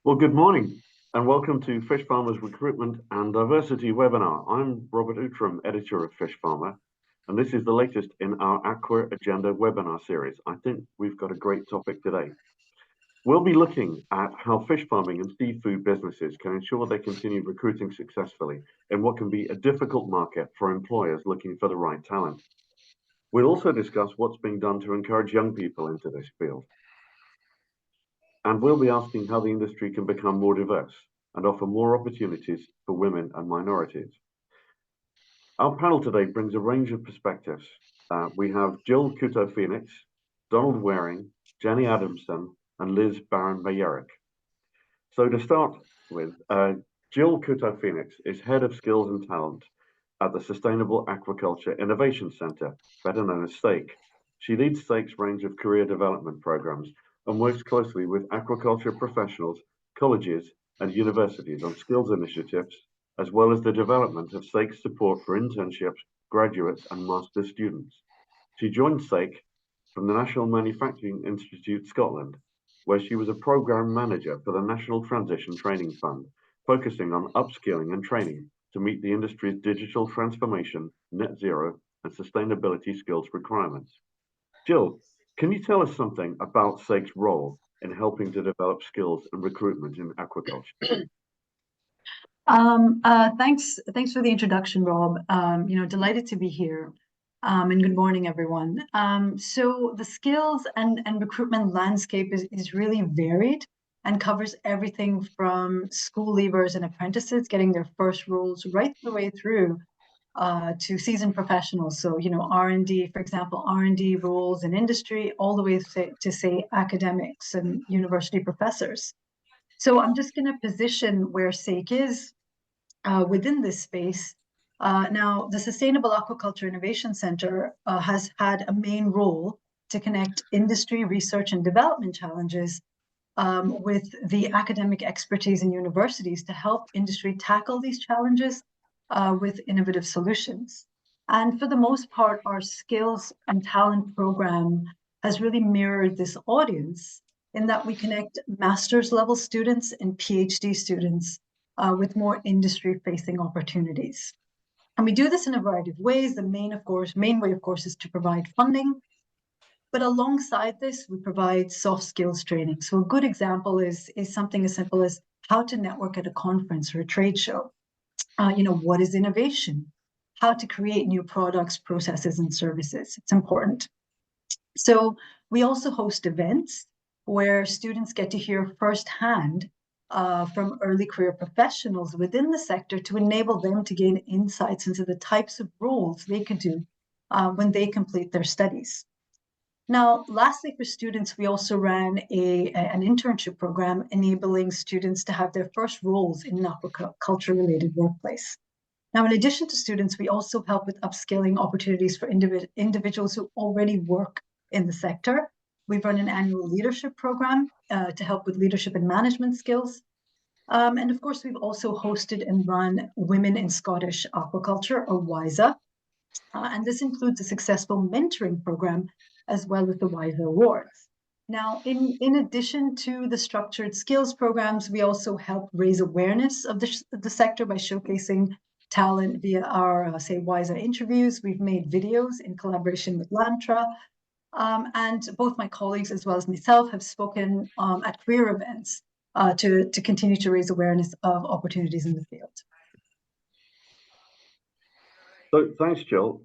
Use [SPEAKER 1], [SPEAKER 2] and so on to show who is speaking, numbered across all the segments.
[SPEAKER 1] Well, good morning and welcome to Fish Farmer's Recruitment and Diversity webinar. I'm Robert Outram, editor of Fish Farmer, and this is the latest in our Aqua Agenda webinar series. I think we've got a great topic today. We'll be looking at how fish farming and seafood businesses can ensure they continue recruiting successfully in what can be a difficult market for employers looking for the right talent. We'll also discuss what's being done to encourage young people into this field. And we'll be asking how the industry can become more diverse and offer more opportunities for women and minorities. Our panel today brings a range of perspectives. We have Jill Couto-Phoenix, Donald Waring, Jeni Adamson, and Liz Barron-Majerik. So to start with, Jill Couto-Phoenix is Head of Skills and Talent at the Sustainable Aquaculture Innovation Center, better known as SAIC. She leads SAIC's range of career development programs and works closely with aquaculture professionals, colleges, and universities on skills initiatives, as well as the development of SAIC's support for internships, graduates, and master's students. She joined SAIC from the National Manufacturing Institute Scotland, where she was a program manager for the National Transition Training Fund, focusing on upskilling and training to meet the industry's digital transformation, net zero, and sustainability skills requirements. Jill, can you tell us something about SAIC's role in helping to develop skills and recruitment in aquaculture?
[SPEAKER 2] Thanks for the introduction, Rob. Delighted to be here. And good morning, everyone. So the skills and recruitment landscape is really varied and covers everything from school leavers and apprentices getting their first roles right the way through to seasoned professionals. So, R&D, for example, R&D roles in industry, all the way to say academics and university professors. So I'm just going to position where SAIC is within this space. Now, the Sustainable Aquaculture Innovation Center has had a main role to connect industry research and development challenges with the academic expertise in universities to help industry tackle these challenges with innovative solutions. And for the most part, our skills and talent program has really mirrored this audience in that we connect master's level students and PhD students with more industry-facing opportunities. And we do this in a variety of ways. The main way, of course, is to provide funding. But alongside this, we provide soft skills training. So a good example is something as simple as how to network at a conference or a trade show. What is innovation? How to create new products, processes, and services. It's important. So we also host events where students get to hear firsthand from early career professionals within the sector to enable them to gain insights into the types of roles they could do when they complete their studies. Now, lastly, for students, we also ran an internship program enabling students to have their first roles in an aquaculture-related workplace. Now, in addition to students, we also help with upskilling opportunities for individuals who already work in the sector. We've run an annual leadership program to help with leadership and management skills. And of course, we've also hosted and run Women in Scottish Aquaculture, or WISA. And this includes a successful mentoring program as well as the WISA Awards. Now, in addition to the structured skills programs, we also help raise awareness of the sector by showcasing talent via our, WISA interviews. We've made videos in collaboration with Lantra. And both my colleagues as well as myself have spoken at career events to continue to raise awareness of opportunities in the field.
[SPEAKER 1] So thanks, Jill.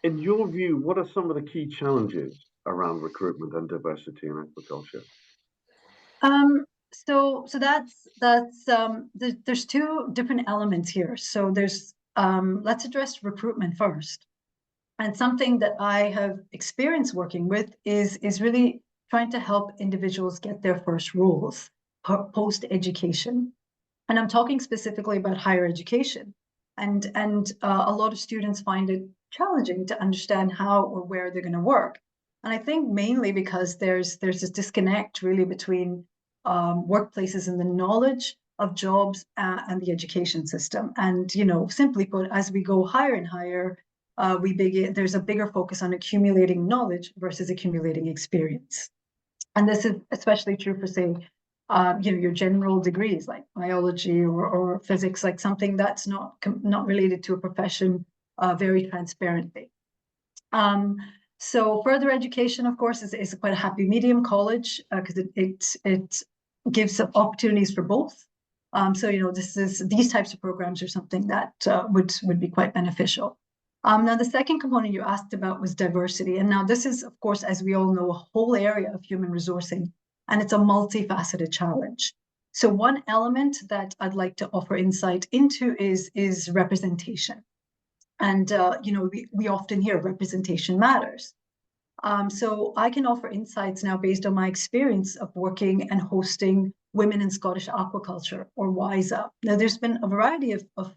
[SPEAKER 1] In your view, what are some of the key challenges around recruitment and diversity in aquaculture?
[SPEAKER 2] So there's two different elements here. So let's address recruitment first. And something that I have experience working with is really trying to help individuals get their first roles post-education. And I'm talking specifically about higher education. And a lot of students find it challenging to understand how or where they're going to work. And I think mainly because there's this disconnect really between workplaces and the knowledge of jobs and the education system. And, simply put, as we go higher and higher, there's a bigger focus on accumulating knowledge versus accumulating experience. And this is especially true for, say, your general degrees like biology or physics, like something that's not related to a profession, very transparently. So further education, of course, is quite a happy medium college, because it gives opportunities for both. So these types of programs are something that would be quite beneficial. Now, the second component you asked about was diversity. And now this is, of course, as we all know, a whole area of human resourcing, and it's a multifaceted challenge. So one element that I'd like to offer insight into is representation. And, we often hear representation matters. So I can offer insights now based on my experience of working and hosting Women in Scottish Aquaculture, or WISA. Now, there's been a variety of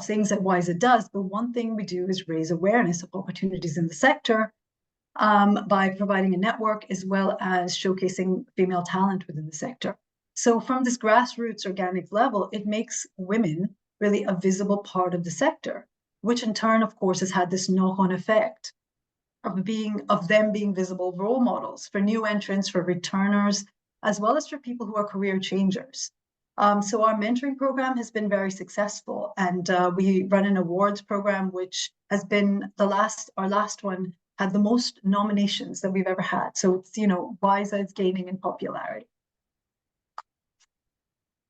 [SPEAKER 2] things that WISA does, but one thing we do is raise awareness of opportunities in the sector, by providing a network as well as showcasing female talent within the sector. So from this grassroots organic level, it makes women really a visible part of the sector, which in turn, of course, has had this knock-on effect of them being visible role models for new entrants, for returners, as well as for people who are career changers. So our mentoring program has been very successful, and we run an awards program, which has been our last one had the most nominations that we've ever had. So it's, WISA is gaining in popularity.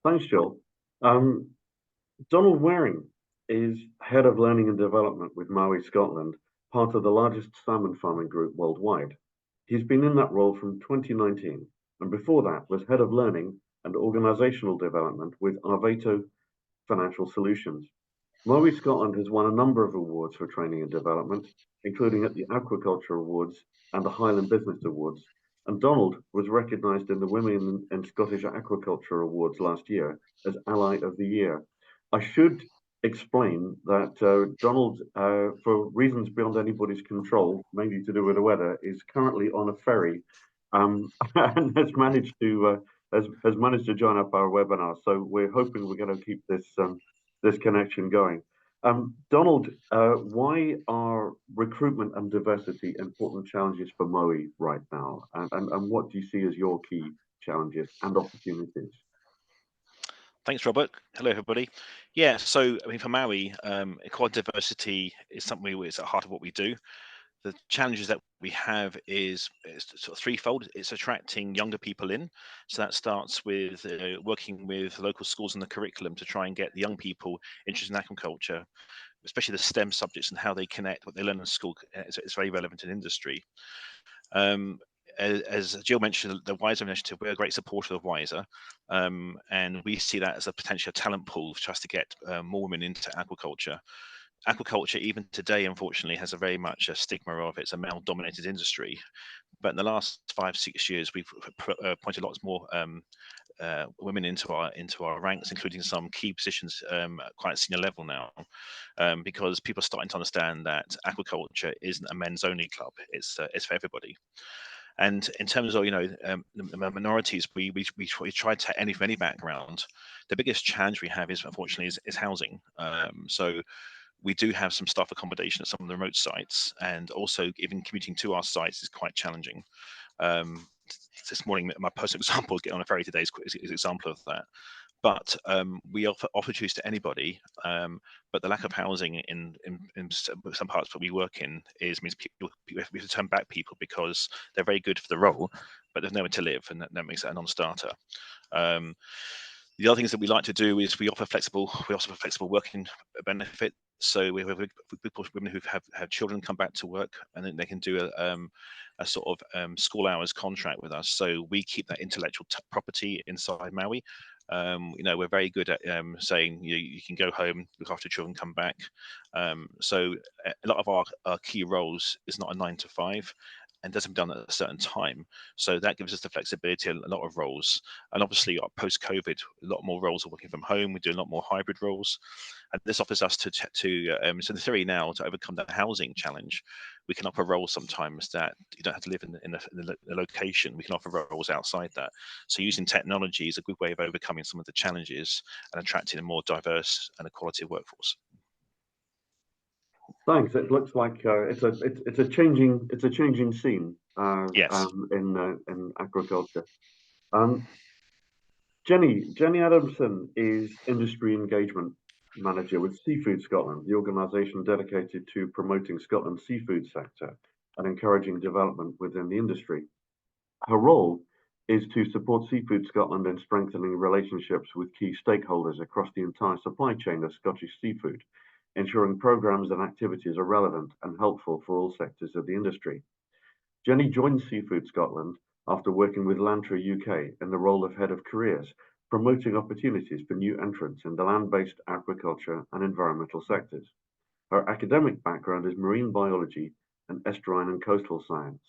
[SPEAKER 1] Thanks, Jill. Donald Waring is Head of Learning and Development with Mowi Scotland, part of the largest salmon farming group worldwide. He's been in that role from 2019, and before that was Head of Learning and Organizational Development with Arvato Financial Solutions. Mowi Scotland has won a number of awards for training and development, including at the Aquaculture Awards and the Highland Business Awards. And Donald was recognised in the Women in Scottish Aquaculture Awards last year as Ally of the Year. I should explain that Donald, for reasons beyond anybody's control, mainly to do with the weather, is currently on a ferry, and has managed to join up our webinar. So we're hoping we're going to keep this connection going. Donald, why are recruitment and diversity important challenges for Mowi right now? And what do you see as your key challenges and opportunities?
[SPEAKER 3] Thanks, Robert. Hello, everybody. Yeah, so I mean, for Mowi, equality diversity is something that's at the heart of what we do. The challenges that we have is sort of threefold. It's attracting younger people in. So that starts with working with local schools and the curriculum to try and get the young people interested in aquaculture, especially the STEM subjects and how they connect what they learn in school. It's very relevant in industry. As Jill mentioned, the WISA initiative, we're a great supporter of WISA, and we see that as a potential talent pool for us to get more women into aquaculture. Aquaculture, even today, unfortunately, has a very much a stigma of it's a male-dominated industry. But in the last 5-6 years, we've appointed lots more women into our ranks, including some key positions quite at senior level now, because people are starting to understand that aquaculture isn't a men's-only club; it's for everybody. And in terms of minorities, we try to take any from any background. The biggest challenge we have is unfortunately is housing. So we do have some staff accommodation at some of the remote sites, and also even commuting to our sites is quite challenging. This morning, my personal example is getting on a ferry today is an example of that. But we offer opportunities to anybody, but the lack of housing in some parts that we work in means we have to turn back people because they're very good for the role, but there's nowhere to live, and that makes it a non-starter. The other things that we like to do is we offer flexible working benefit. So we have women who have children come back to work, and then they can do a sort of school hours contract with us. So we keep that intellectual property inside Mowi. We're very good at saying you can go home, look after children, come back. So a lot of our key roles is not a 9 to 5. And doesn't be done at a certain time. So that gives us the flexibility in a lot of roles. And obviously, post-COVID, a lot more roles are working from home. We do a lot more hybrid roles. And this offers us so in theory now, to overcome that housing challenge, we can offer roles sometimes that you don't have to live in the location. We can offer roles outside that. So using technology is a good way of overcoming some of the challenges and attracting a more diverse and a quality workforce.
[SPEAKER 1] Thanks. It looks like it's a changing scene
[SPEAKER 3] yes.
[SPEAKER 1] in aquaculture. Jeni Adamson is Industry Engagement Manager with Seafood Scotland, the organisation dedicated to promoting Scotland's seafood sector and encouraging development within the industry. Her role is to support Seafood Scotland in strengthening relationships with key stakeholders across the entire supply chain of Scottish seafood, ensuring programmes and activities are relevant and helpful for all sectors of the industry. Jeni joined Seafood Scotland after working with Lantra UK in the role of Head of Careers, promoting opportunities for new entrants in the land-based aquaculture and environmental sectors. Her academic background is marine biology and estuarine and coastal science.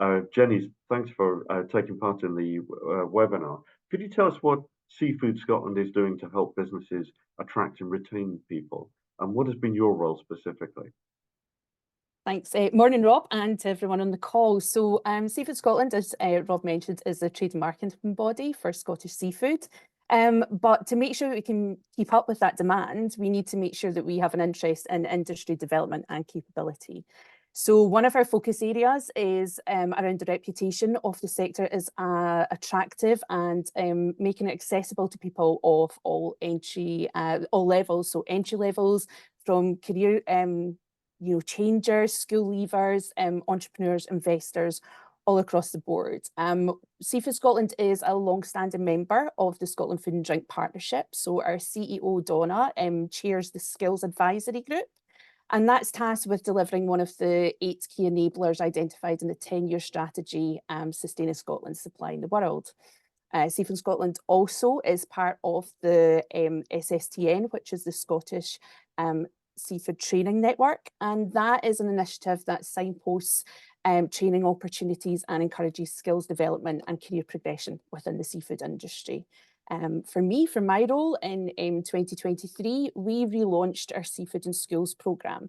[SPEAKER 1] Jeni, thanks for taking part in the webinar. Could you tell us what Seafood Scotland is doing to help businesses attract and retain people? And what has been your role specifically?
[SPEAKER 4] Thanks. Morning, Rob, and to everyone on the call. So Seafood Scotland, as Rob mentioned, is the trade and marketing body for Scottish seafood. But to make sure that we can keep up with that demand, we need to make sure that we have an interest in industry development and capability. So one of our focus areas is around the reputation of the sector as attractive and making it accessible to people of all levels. So entry levels from career changers, school leavers, entrepreneurs, investors, all across the board. Seafood Scotland is a long-standing member of the Scotland Food and Drink Partnership. So our CEO, Donna, chairs the Skills Advisory Group. And that's tasked with delivering one of the 8 key enablers identified in the 10-year strategy, Sustaining Scotland's Supply in the World. Seafood Scotland also is part of the SSTN, which is the Scottish Seafood Training Network, and that is an initiative that signposts training opportunities and encourages skills development and career progression within the seafood industry. For my role in 2023, we relaunched our Seafood in Schools programme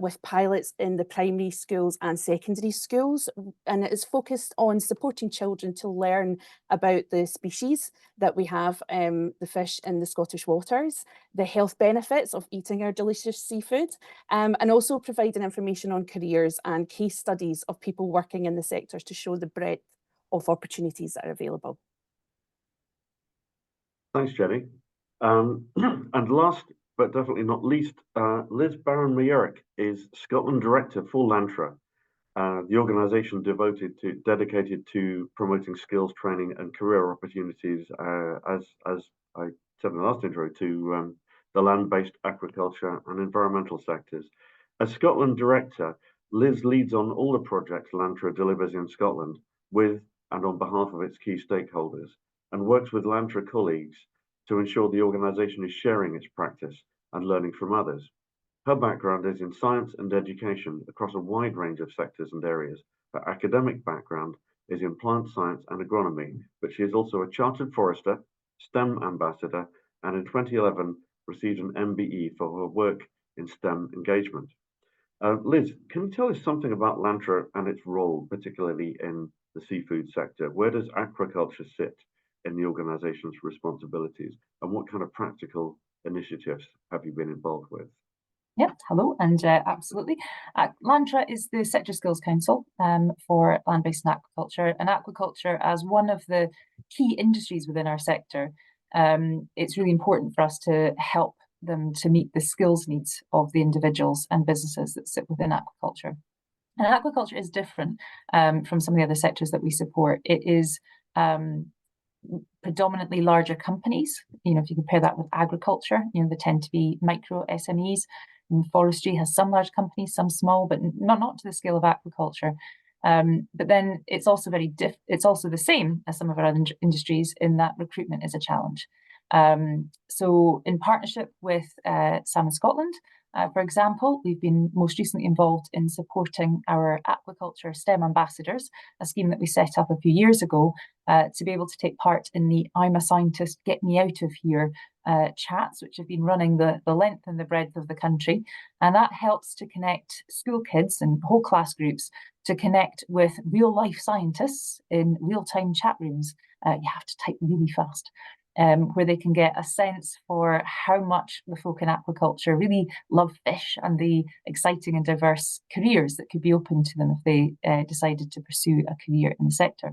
[SPEAKER 4] with pilots in the primary schools and secondary schools, and it is focused on supporting children to learn about the species that we have, the fish in the Scottish waters, the health benefits of eating our delicious seafood, and also providing information on careers and case studies of people working in the sectors to show the breadth of opportunities that are available.
[SPEAKER 1] Thanks, Jeni. And last but definitely not least, Liz Barron-Majerik is Scotland Director for Lantra, the organisation dedicated to promoting skills training and career opportunities, as I said in the last intro, to the land-based aquaculture and environmental sectors. As Scotland Director, Liz leads on all the projects Lantra delivers in Scotland with and on behalf of its key stakeholders, and works with Lantra colleagues to ensure the organisation is sharing its practice and learning from others. Her background is in science and education across a wide range of sectors and areas. Her academic background is in plant science and agronomy, but she is also a chartered forester, STEM ambassador, and in 2011 received an MBE for her work in STEM engagement. Liz, can you tell us something about Lantra and its role, particularly in the seafood sector? Where does aquaculture sit in the organisation's responsibilities, and what kind of practical initiatives have you been involved with?
[SPEAKER 5] Yeah, hello, and absolutely. Lantra is the Sector Skills Council for land-based aquaculture, and aquaculture as one of the key industries within our sector. It's really important for us to help them to meet the skills needs of the individuals and businesses that sit within aquaculture. And aquaculture is different from some of the other sectors that we support. It is predominantly larger companies. If you compare that with agriculture, they tend to be micro SMEs. And forestry has some large companies, some small, but not to the scale of aquaculture. But then it's also it's also the same as some of our other industries in that recruitment is a challenge. So in partnership with Salmon Scotland, for example, we've been most recently involved in supporting our aquaculture STEM ambassadors, a scheme that we set up a few years ago to be able to take part in the I'm a Scientist, Get Me Out of Here chats, which have been running the length and the breadth of the country. And that helps to connect school kids and whole class groups to connect with real life scientists in real-time chat rooms. You have to type really fast. Where they can get a sense for how much the folk in aquaculture really love fish and the exciting and diverse careers that could be open to them if they decided to pursue a career in the sector.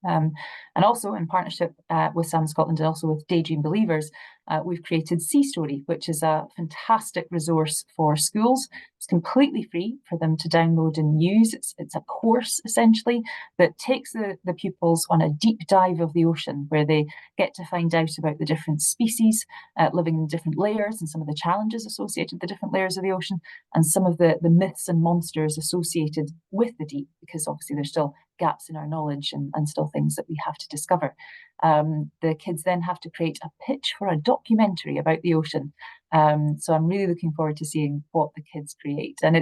[SPEAKER 5] And also in partnership with Salmon Scotland and also with Daydream Believers, we've created Sea Story, which is a fantastic resource for schools. It's completely free for them to download and use. It's a course, essentially, that takes the pupils on a deep dive of the ocean, where they get to find out about the different species living in different layers and some of the challenges associated with the different layers of the ocean, and some of the myths and monsters associated with the deep, because obviously there's still gaps in our knowledge and still things that we have to discover. The kids then have to create a pitch for a documentary about the ocean. So I'm really looking forward to seeing what the kids create. And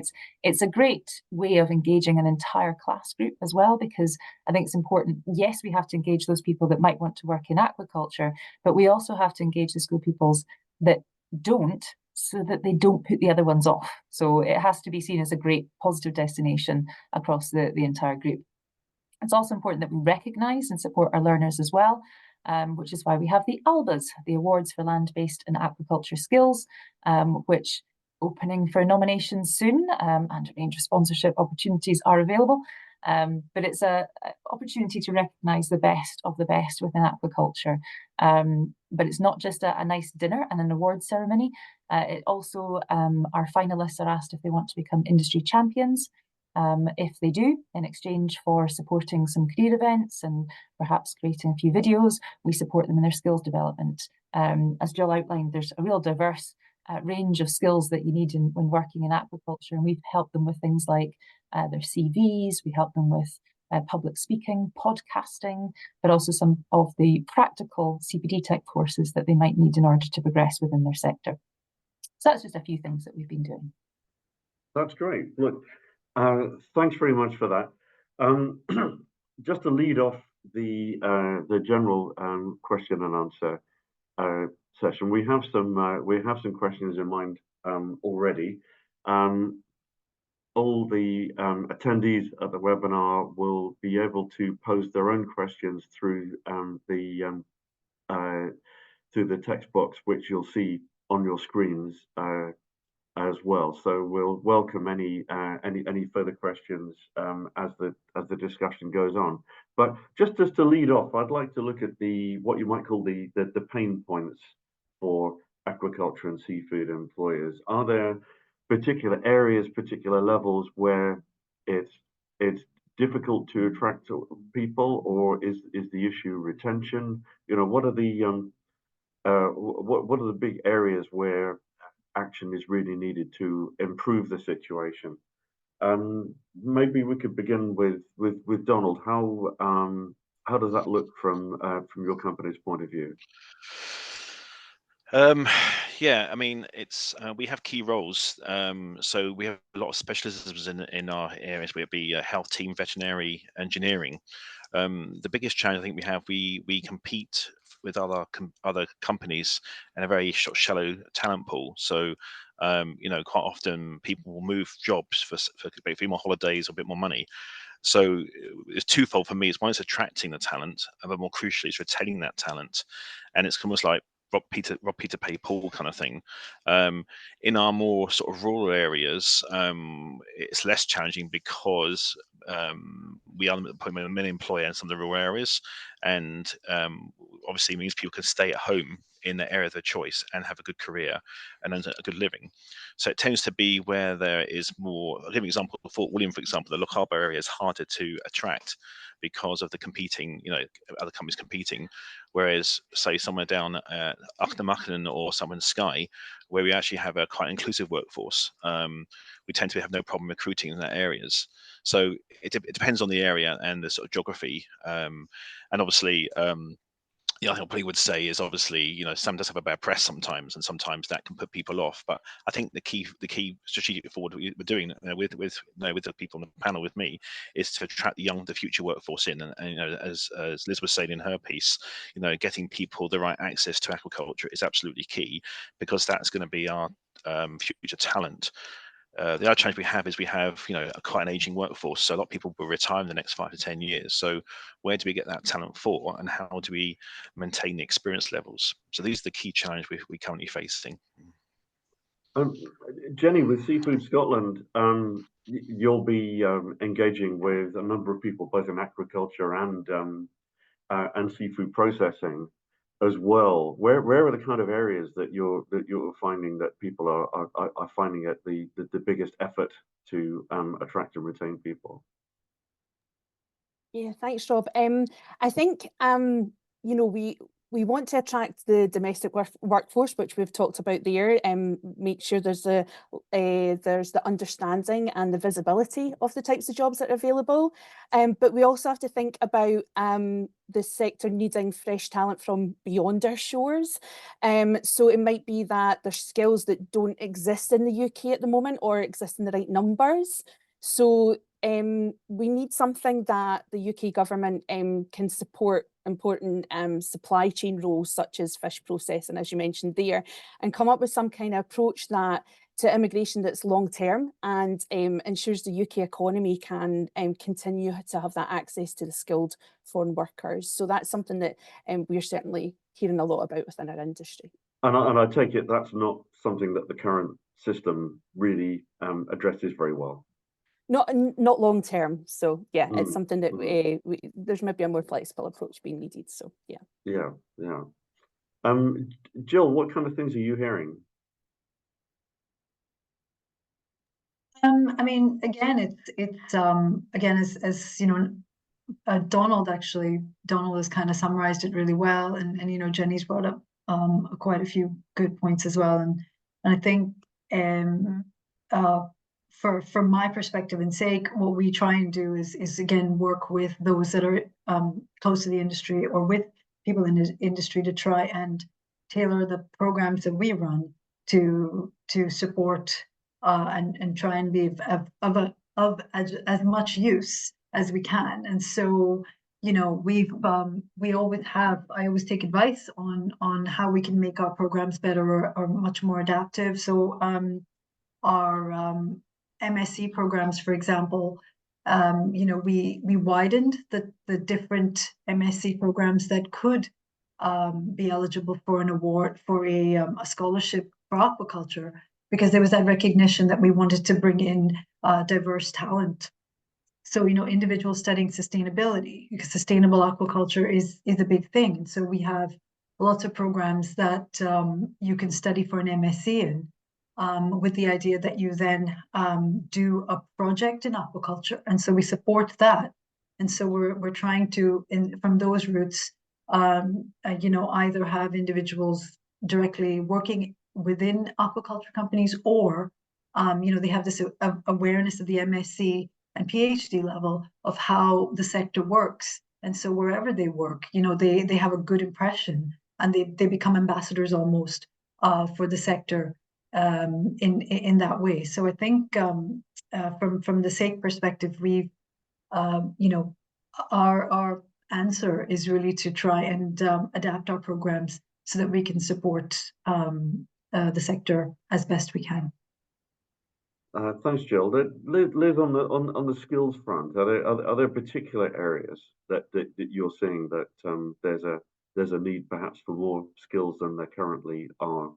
[SPEAKER 5] it's a great way of engaging an entire class group as well, because I think it's important. Yes, we have to engage those people that might want to work in aquaculture, but we also have to engage the school pupils that don't, so that they don't put the other ones off. So it has to be seen as a great positive destination across the entire group. It's also important that we recognise and support our learners as well, which is why we have the ALBAs, the Awards for Land-Based and Aquaculture Skills, which opening for nominations soon, and a range of sponsorship opportunities are available. But it's an opportunity to recognise the best of the best within aquaculture. But it's not just a nice dinner and an award ceremony. It also, our finalists are asked if they want to become industry champions. If they do, in exchange for supporting some career events and perhaps creating a few videos, we support them in their skills development. As Jill outlined, there's a real diverse range of skills that you need when working in aquaculture, and we've helped them with things like their CVs, we help them with public speaking, podcasting, but also some of the practical CPD type courses that they might need in order to progress within their sector. So that's just a few things that we've been doing.
[SPEAKER 1] That's great. Look, thanks very much for that. Just to lead off the general question and answer session, we have some questions in mind already. All the attendees at the webinar will be able to pose their own questions through the text box, which you'll see on your screens as well. So we'll welcome any further questions as the discussion goes on. But just to lead off, I'd like to look at what you might call the pain points for aquaculture and seafood employers. Are there particular areas, particular levels where it's difficult to attract people, or is the issue retention? You know, what are the big areas where action is really needed to improve the situation? Maybe we could begin with Donald. How does that look from your company's point of view?
[SPEAKER 3] Yeah, I mean, it's we have key roles. So we have a lot of specialisms in our areas, whether it be health team, veterinary, engineering. The biggest challenge I think we have, we compete with other companies in a very shallow talent pool. So you know, quite often people will move jobs for a few more holidays or a bit more money. So it's twofold for me. It's one, it's attracting the talent, but more crucially, it's retaining that talent. And it's almost like rob Peter pay Paul kind of thing. In our more sort of rural areas, it's less challenging because we are the main employer in some of the rural areas, and obviously means people can stay at home in their area of their choice and have a good career and earn a good living. So it tends to be where there is more. I'll give an example. Fort William, for example, the Loch Harbour area is harder to attract because of the competing, you know, other companies competing. Whereas, say, somewhere down Achtermachlen or somewhere in Skye, where we actually have a quite inclusive workforce, we tend to have no problem recruiting in that areas. So it depends on the area and the sort of geography, and obviously. The other thing I probably would say is obviously, you know, some does have a bad press sometimes, and sometimes that can put people off. But I think the key strategic forward we're doing with the people on the panel with me is to attract the future workforce in, and you know, as Liz was saying in her piece, you know, getting people the right access to aquaculture is absolutely key, because that's going to be our future talent. The other challenge we have is you know, quite an aging workforce, so a lot of people will retire in the next 5 to 10 years. So where do we get that talent for, and how do we maintain the experience levels? So these are the key challenges we're currently facing.
[SPEAKER 1] Jeni, with Seafood Scotland, you'll be engaging with a number of people both in aquaculture and seafood processing as well. Where are the kind of areas that you're finding that people are finding it the biggest effort to attract and retain people?
[SPEAKER 4] Yeah, thanks, Rob. I think we want to attract the domestic workforce, which we've talked about there, and make sure there's the understanding and the visibility of the types of jobs that are available. But we also have to think about the sector needing fresh talent from beyond our shores. So it might be that there's skills that don't exist in the UK at the moment or exist in the right numbers. So we need something that the UK government can support important supply chain roles such as fish processing, as you mentioned there, and come up with some kind of approach to immigration that's long term and ensures the UK economy can continue to have that access to the skilled foreign workers. So that's something that we're certainly hearing a lot about within our industry. And
[SPEAKER 1] I take it that's not something that the current system really addresses very well.
[SPEAKER 4] Not long term. So yeah, it's something that there's maybe a more flexible approach being needed. So yeah.
[SPEAKER 1] Yeah. Jill, what kind of things are you hearing?
[SPEAKER 2] I mean, again, it's again, as you know, Donald has kind of summarized it really well, and you know, Jenny's brought up quite a few good points as well, and I think from my perspective in SAIC, what we try and do is again work with those that are close to the industry or with people in the industry to try and tailor the programs that we run to support and try and be of as much use as we can. And so, you know, I always take advice on how we can make our programs better or much more adaptive. So our MSc programs, for example, you know, we widened the different MSc programs that could be eligible for an award for a scholarship for aquaculture, because there was that recognition that we wanted to bring in diverse talent. So, you know, individuals studying sustainability, because sustainable aquaculture is a big thing. And so we have lots of programs that you can study for an MSc in, with the idea that you then do a project in aquaculture. And so we support that. And so we're trying to, from those routes, you know, either have individuals directly working within aquaculture companies, or you know, they have this awareness of the MSc and PhD level of how the sector works. And so wherever they work, you know, they have a good impression, and they become ambassadors almost for the sector in that way. So I think from the SAIC perspective, we've you know, our answer is really to try and adapt our programs so that we can support the sector as best we can.
[SPEAKER 1] Thanks, Jill. Liz, on the skills front, are there particular areas that you're seeing that there's a need perhaps for more skills than there currently are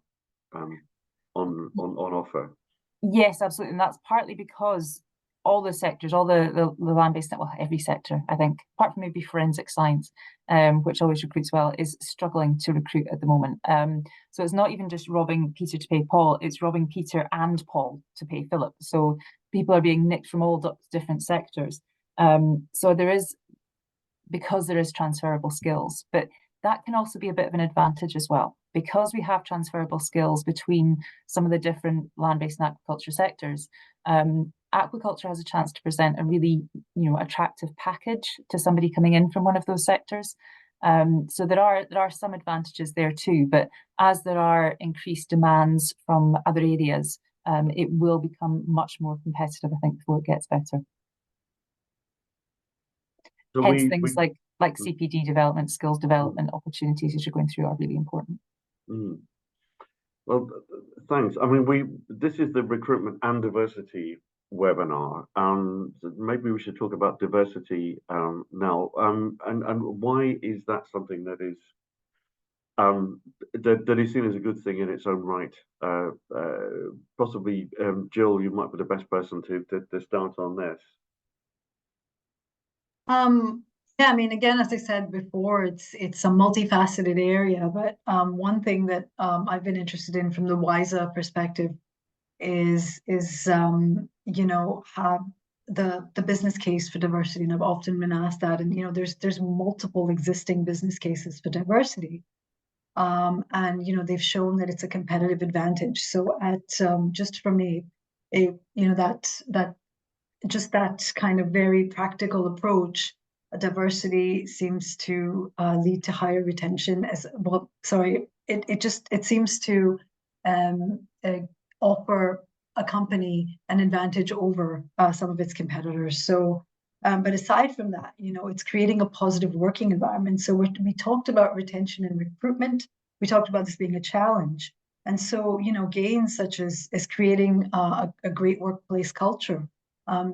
[SPEAKER 1] on offer?
[SPEAKER 5] Yes, absolutely, and that's partly because all the sectors, all the land-based, well, every sector, I think, apart from maybe forensic science, which always recruits well, is struggling to recruit at the moment. So it's not even just robbing Peter to pay Paul, it's robbing Peter and Paul to pay Philip. So people are being nicked from all different sectors. So because there is transferable skills, but that can also be a bit of an advantage as well, because we have transferable skills between some of the different land-based and aquaculture sectors. Aquaculture has a chance to present a really, you know, attractive package to somebody coming in from one of those sectors. So there are some advantages there too, but as there are increased demands from other areas, it will become much more competitive, I think, before it gets better. So hence things like CPD development, skills development opportunities as you're going through are really important.
[SPEAKER 1] Well, thanks. I mean, this is the Recruitment and Diversity webinar. So maybe we should talk about diversity now. And why is that something that is that is seen as a good thing in its own right? Possibly, Jill, you might be the best person to start on this.
[SPEAKER 2] Yeah, I mean, again, as I said before, it's a multifaceted area. But one thing that I've been interested in from the WISA perspective is you know, the business case for diversity. And I've often been asked that. And you know, there's multiple existing business cases for diversity. And you know, they've shown that it's a competitive advantage. So at just from a you know, that just that kind of very practical approach, diversity seems to lead to higher retention as well. Sorry, it seems to um, uh, offer a company an advantage over some of its competitors. So, but aside from that, you know, it's creating a positive working environment. So we talked about retention and recruitment. We talked about this being a challenge. And so, you know, gains such as creating a great workplace culture,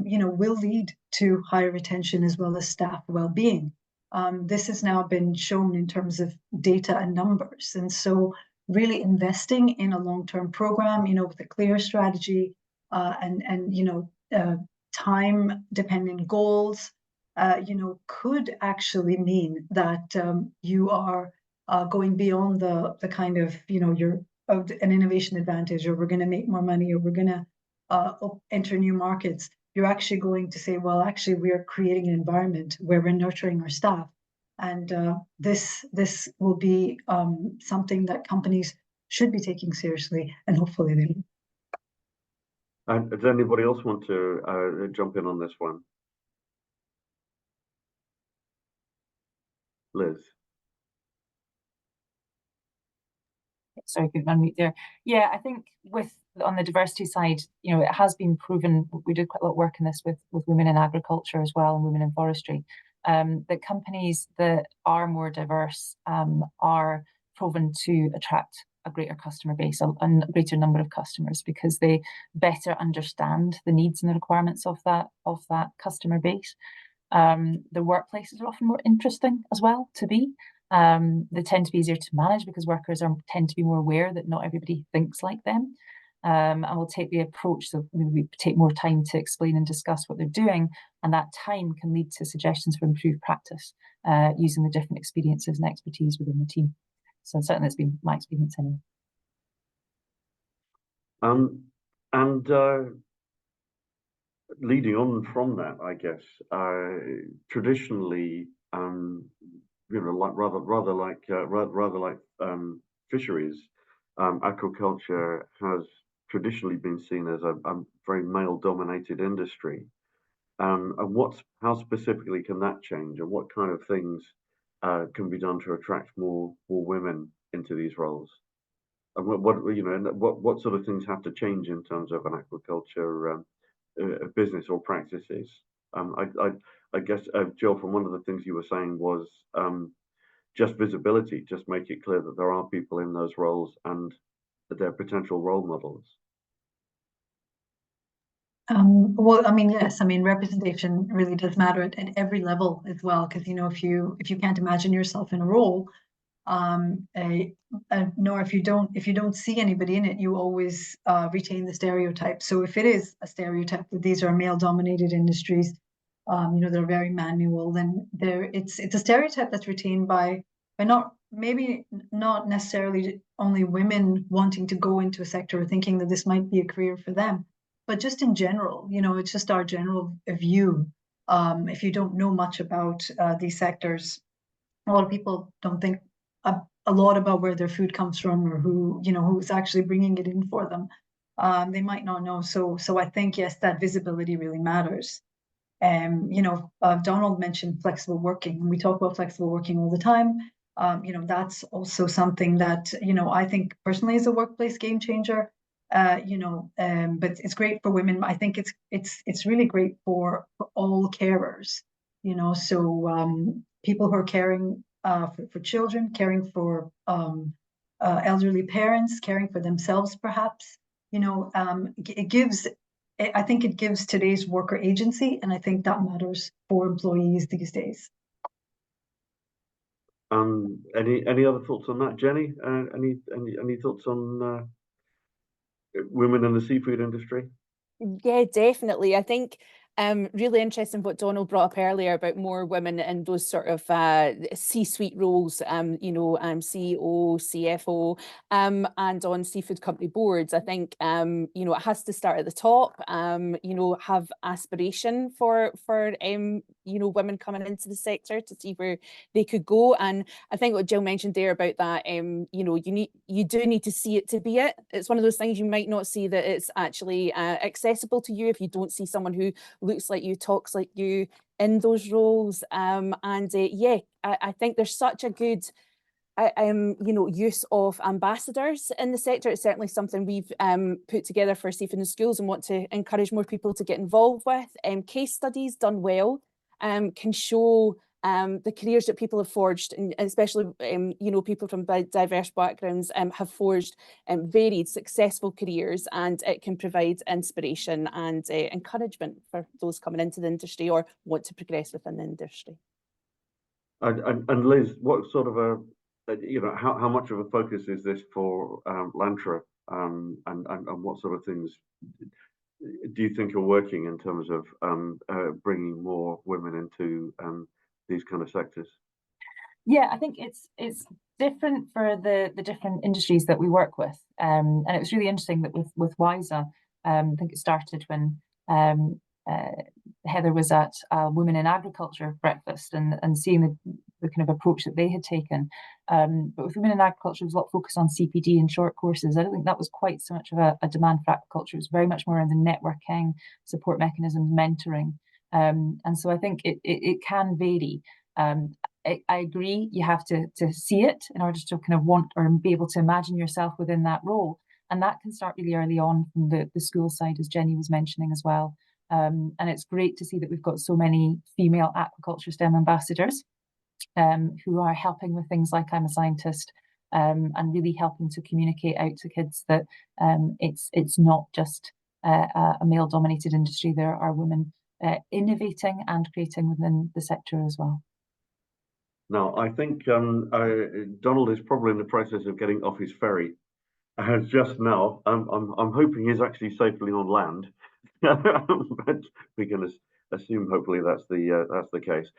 [SPEAKER 2] you know, will lead to higher retention as well as staff well-being. This has now been shown in terms of data and numbers. And so really investing in a long-term program, you know, with a clear strategy and you know, time-dependent goals, you know, could actually mean that you are going beyond the kind of, you know, an innovation advantage, or we're going to make more money, or we're going to enter new markets. You're actually going to say, well, actually, we are creating an environment where we're nurturing our staff. And this will be something that companies should be taking seriously, and hopefully they will.
[SPEAKER 1] And does anybody else want to jump in on this one? Liz.
[SPEAKER 5] Sorry, couldn't unmute there. Yeah, I think on the diversity side, you know, it has been proven. We did quite a lot of work in this with women in agriculture as well, and women in forestry. That companies that are more diverse are proven to attract a greater customer base, a greater number of customers, because they better understand the needs and the requirements of that customer base. The workplaces are often more interesting as well to be. They tend to be easier to manage because workers tend to be more aware that not everybody thinks like them. And we'll take the approach that we take more time to explain and discuss what they're doing, and that time can lead to suggestions for improved practice using the different experiences and expertise within the team. So certainly that's been my experience anyway.
[SPEAKER 1] Leading on from that, I guess, traditionally, you know, rather like fisheries, aquaculture has traditionally been seen as a very male-dominated industry. And how specifically can that change, and what kind of things can be done to attract more women into these roles? And what sort of things have to change in terms of an aquaculture business or practices? I guess, Jill, from one of the things you were saying was just visibility, just make it clear that there are people in those roles and that they're potential role models.
[SPEAKER 2] Well, I mean, yes, I mean, representation really does matter at every level as well, because you know, if you can't imagine yourself in a role, nor if you don't see anybody in it, you always retain the stereotype. So if it is a stereotype that these are male-dominated industries, you know, they're very manual, then it's a stereotype that's retained by maybe not necessarily only women wanting to go into a sector or thinking that this might be a career for them, but just in general, you know, it's just our general view. If you don't know much about these sectors, a lot of people don't think a lot about where their food comes from, or who's actually bringing it in for them. They might not know. So I think, yes, that visibility really matters. You know, Donald mentioned flexible working, and we talk about flexible working all the time. You know, that's also something that, you know, I think personally is a workplace game changer. You know, but it's great for women. I think it's really great for all carers. You know, so people who are caring for children, caring for elderly parents, caring for themselves, perhaps. You know, I think it gives today's worker agency, and I think that matters for employees these days.
[SPEAKER 1] Any other thoughts on that, Jeni? Any thoughts on women in the seafood industry?
[SPEAKER 4] Yeah, definitely. I think Really interesting what Donald brought up earlier about more women in those sort of C-suite roles, CEO, CFO, and on seafood company boards. I think, it has to start at the top, have aspiration for women coming into the sector to see where they could go. And I think what Jill mentioned there about that, you do need to see it to be it. It's one of those things you might not see that it's actually accessible to you if you don't see someone who looks like you, talks like you in those roles. I think there's such a good use of ambassadors in the sector. It's certainly something we've put together for Seafood in Schools and want to encourage more people to get involved with. Case studies done well can show the careers that people have forged, and especially people from diverse backgrounds have forged varied successful careers, and it can provide inspiration and encouragement for those coming into the industry or want to progress within the industry.
[SPEAKER 1] And Liz, what sort of how much of a focus is this for Lantra, and what sort of things do you think are working in terms of bringing more women into these kind of sectors?
[SPEAKER 5] Yeah, I think it's different for the different industries that we work with, and it was really interesting that with WISA, I think it started when Heather was at Women in Agriculture breakfast and seeing the kind of approach that they had taken. But with Women in Agriculture, there was a lot of focus on CPD and short courses. I don't think that was quite so much of a demand for aquaculture. It was very much more around the networking, support mechanisms, mentoring. And so I think it can vary. I agree, you have to see it in order to kind of want or be able to imagine yourself within that role. And that can start really early on from the school side, as Jeni was mentioning as well. And it's great to see that we've got so many female aquaculture STEM ambassadors who are helping with things like I'm a Scientist, and really helping to communicate out to kids that it's not just a male-dominated industry. There are women innovating and creating within the sector as well.
[SPEAKER 1] Now, I think Donald is probably in the process of getting off his ferry. Just now, I'm hoping he's actually safely on land, but we can assume hopefully that's the case.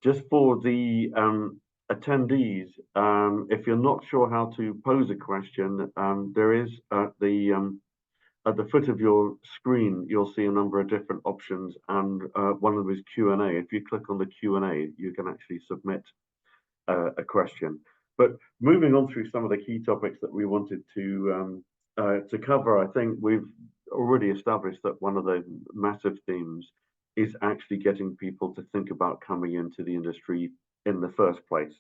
[SPEAKER 1] Just for the attendees, if you're not sure how to pose a question, there is at the foot of your screen, you'll see a number of different options, and one of them is Q&A. If you click on the Q&A, you can actually submit a question. But moving on through some of the key topics that we wanted to cover, I think we've already established that one of the massive themes is actually getting people to think about coming into the industry in the first place.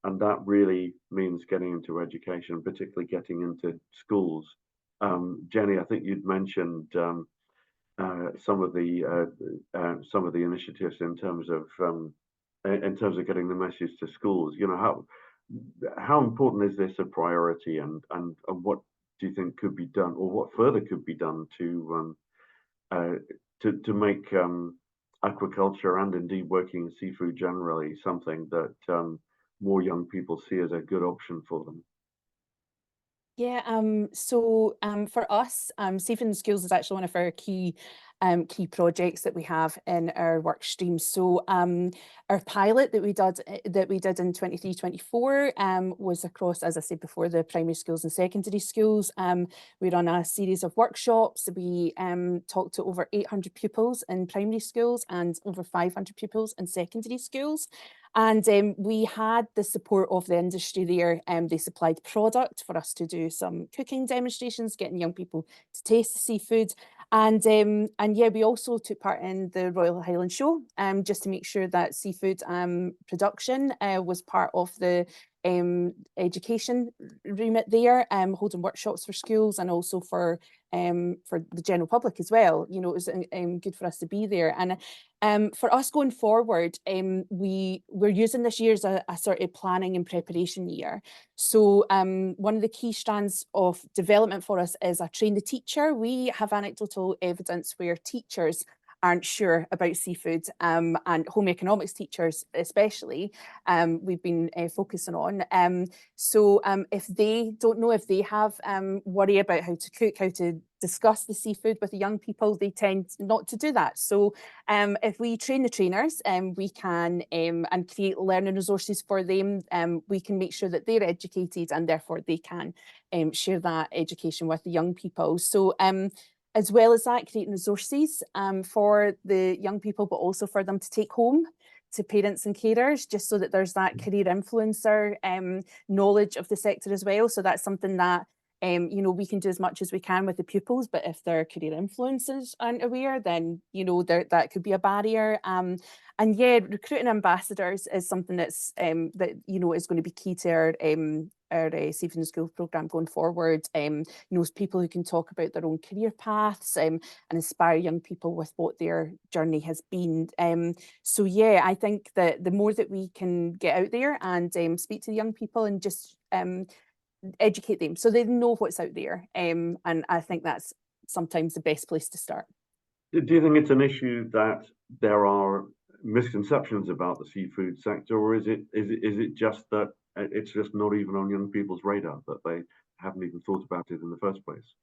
[SPEAKER 1] And that really means getting into education, particularly getting into schools. Jeni, I think you'd mentioned some of the initiatives in terms of getting the message to schools. How important is this a priority, and what do you think could be done, or what further could be done to make aquaculture and indeed working in seafood generally something that more young people see as a good option for them?
[SPEAKER 4] Yeah, for us, Seafood in Schools is actually one of our key projects that we have in our work stream. So our pilot that we did in 23-24 was across, as I said before, the primary schools and secondary schools. We ran a series of workshops. We talked to over 800 pupils in primary schools and over 500 pupils in secondary schools. And we had the support of the industry there. They supplied product for us to do some cooking demonstrations, getting young people to taste the seafood. And yeah, we also took part in the Royal Highland Show, just to make sure that seafood production was part of the education remit there, holding workshops for schools and also for the general public as well. It was good for us to be there. And for us going forward, we're using this year as a sort of planning and preparation year. So one of the key strands of development for us is a train the teacher. We have anecdotal evidence where teachers aren't sure about seafood, and home economics teachers especially, we've been focusing on. So if they don't know, if they have worry about how to cook, how to discuss the seafood with the young people, they tend not to do that. So if we train the trainers, we can and create learning resources for them, we can make sure that they're educated and therefore they can share that education with the young people. So as well as that, creating resources for the young people, but also for them to take home to parents and carers, just so that there's that career influencer knowledge of the sector as well. So that's something that you know, we can do as much as we can with the pupils, but if their career influencers aren't aware, then, you know, that could be a barrier. And yeah, recruiting ambassadors is something that's that, you know, is going to be key to our Safe in the School programme going forward. You know, people who can talk about their own career paths and inspire young people with what their journey has been. So yeah, I think that the more that we can get out there and speak to the young people and just educate them so they know what's out there, and I think that's sometimes the best place to start.
[SPEAKER 1] Do you think it's an issue that there are misconceptions about the seafood sector, or is it just that it's just not even on young people's radar, that they haven't even thought about it in the first place?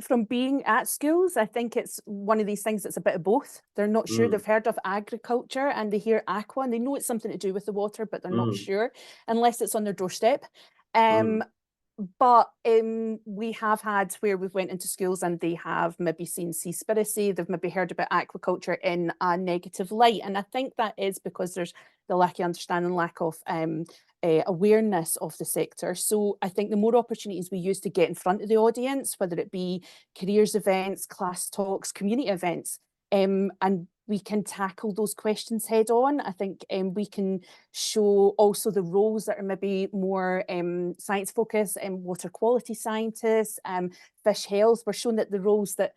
[SPEAKER 4] From being at schools, I think it's one of these things that's a bit of both. They're not sure. They've heard of agriculture and they hear aqua and they know it's something to do with the water, but they're not sure unless it's on their doorstep. But we have had where we've went into schools and they have maybe seen seaspiracy, they've maybe heard about aquaculture in a negative light. And I think that is because there's the lack of understanding, lack of awareness of the sector. So I think the more opportunities we use to get in front of the audience, whether it be careers events, class talks, community events, and we can tackle those questions head on. I think we can show also the roles that are maybe more science focused, water quality scientists, fish health. We're showing that the roles that